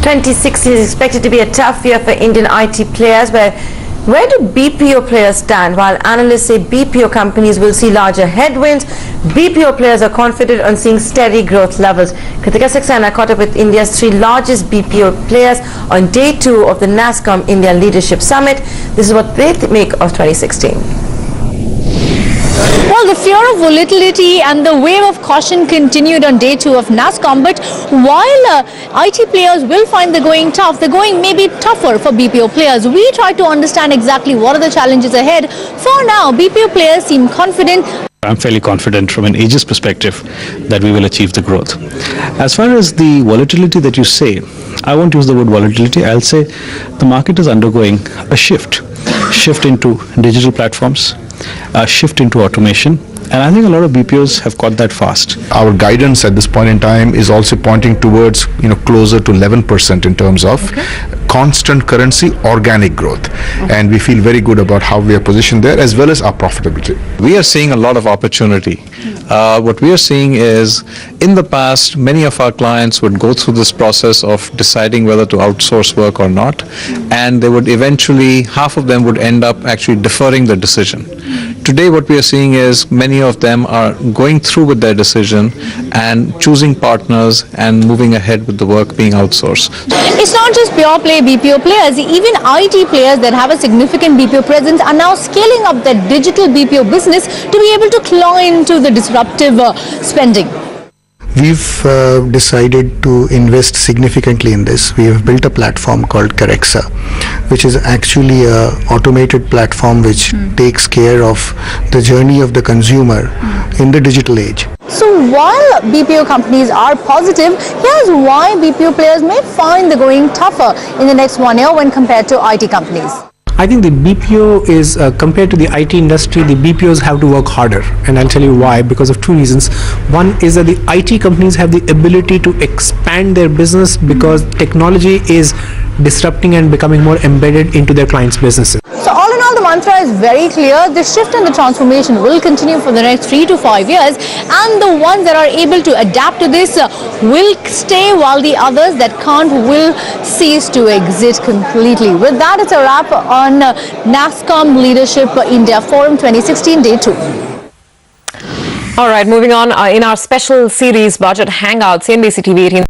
2016 is expected to be a tough year for Indian IT players. Where do BPO players stand? While analysts say BPO companies will see larger headwinds, BPO players are confident on seeing steady growth levels. Kritika Saxena caught up with India's three largest BPO players on day 2 of the NASSCOM India Leadership Summit. This is what they make of 2016. Well, the fear of volatility and the wave of caution continued on day 2 of NASSCOM. But while IT players will find the going tough, the going may be tougher for BPO players. We try to understand exactly what are the challenges ahead. For now, BPO players seem confident. I'm fairly confident from an Aegis perspective that we will achieve the growth. As far as the volatility that you say, I won't use the word volatility. I'll say the market is undergoing a shift into digital platforms, a shift into automation, and I think a lot of BPOs have caught that fast. Our guidance at this point in time is also pointing towards closer to 11% in terms of constant currency organic growth, and we feel very good about how we are positioned there as well as our profitability. We are seeing a lot of opportunity. What we are seeing is, in the past, many of our clients would go through this process of deciding whether to outsource work or not, and they would eventually, half of them would end up actually deferring the decision. Today what we are seeing is many of them are going through with their decision and choosing partners and moving ahead with the work being outsourced. It's not just pure play BPO players, even IT players that have a significant BPO presence are now scaling up their digital BPO business to be able to claw into the disruptive spending. We've decided to invest significantly in this. We have built a platform called Karexa, which is actually an automated platform which takes care of the journey of the consumer in the digital age. So while BPO companies are positive, here's why BPO players may find the going tougher in the next 1 year when compared to IT companies. I think the BPO is, compared to the IT industry, the BPOs have to work harder, and I'll tell you why, because of two reasons. One is that the IT companies have the ability to expand their business because technology is disrupting and becoming more embedded into their clients' businesses. So all in all, the mantra is very clear. The shift and the transformation will continue for the next 3 to 5 years, and the ones that are able to adapt to this will stay, while the others that can't will cease to exist completely. With that, it's a wrap on NASSCOM Leadership India Forum 2016 Day 2. All right, moving on in our special series Budget Hangouts, CNBC TV 18.